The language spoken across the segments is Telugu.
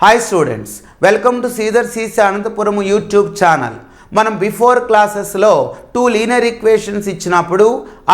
Hi students, welcome to Sridhar C. Ananthapuram YouTube channel. మనం బిఫోర్ క్లాసెస్లో 2 లీనియర్ ఈక్వేషన్స్ ఇచ్చినప్పుడు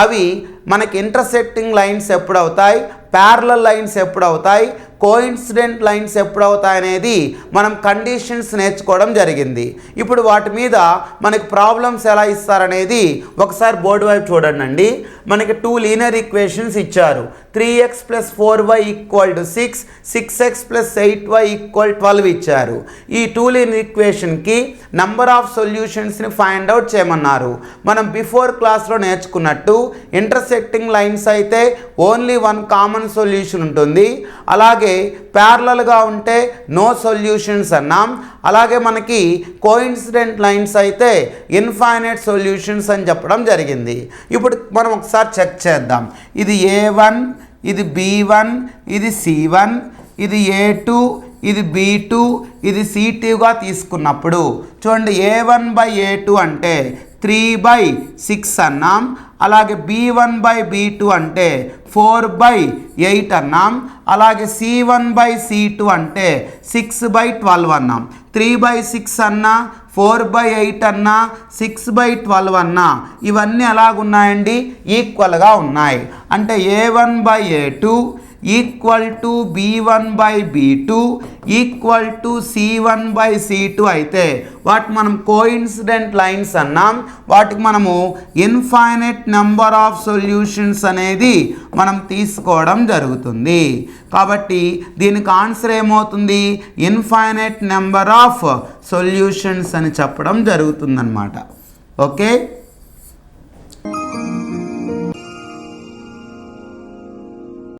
అవి మనకి ఇంటర్సెక్టింగ్ లైన్స్ ఎప్పుడు అవుతాయి, ప్యారలల్ లైన్స్ ఎప్పుడు అవుతాయి, కోఇన్సిడెంట్ లైన్స్ ఎప్పుడు అవుతాయి అనేది మనం కండిషన్స్ నేర్చుకోవడం జరిగింది. ఇప్పుడు వాటి మీద మనకి ప్రాబ్లమ్స్ ఎలా ఇస్తారనేది ఒకసారి బోర్డు వైపు చూడండి. మనకి 2 లీనియర్ ఈక్వేషన్స్ ఇచ్చారు. 3x + 4y = 6, 6x + 8y = 12 ఇచ్చారు. ఈ 2 లీనియర్ ఈక్వేషన్కి నంబర్ ఆఫ్ సొల్యూషన్స్ని ఫైండ్ అవుట్ చేయమన్నారు. మనం బిఫోర్ క్లాస్లో నేర్చుకున్నట్టు ఇంటర్సెక్టింగ్ లైన్స్ అయితే ఓన్లీ 1 కామన్ సొల్యూషన్ ఉంటుంది. అలాగే ప్యారలల్గా ఉంటే నో సొల్యూషన్స్ అన్నాం. అలాగే మనకి కోఇన్సిడెంట్ లైన్స్ అయితే ఇన్ఫైనైట్ సొల్యూషన్స్ అని చెప్పడం జరిగింది. ఇప్పుడు మనం ఒకసారి చెక్ చేద్దాం. ఇది A1, ఇది B1, ఇది C1, ఇది A2, ఇది B2, ఇది C2గా తీసుకున్నప్పుడు చూడండి, A1/A2 అంటే 3/6 అన్నాం. అలాగే B1/B2 అంటే 4/8 అన్నాం. అలాగే C1/C2 అంటే 6/12 అన్నాం. 3/6 అన్నా, 4/8 అన్నా, 6/12 అన్నా ఇవన్నీ ఎలాగున్నాయండి? ఈక్వల్గా ఉన్నాయి. అంటే A1/A2 = B1/B2 = C1/C2 అయితే వాటి మనం కోఇన్సిడెంట్ లైన్స్ అన్నాం. వాటికి మనము ఇన్ఫైనైట్ నెంబర్ ఆఫ్ సొల్యూషన్స్ అనేది మనం తీసుకోవడం జరుగుతుంది. కాబట్టి దీనికి ఆన్సర్ ఏమవుతుంది? ఇన్ఫైనైట్ నెంబర్ ఆఫ్ సొల్యూషన్స్ అని చెప్పడం జరుగుతుందన్నమాట. ఓకే.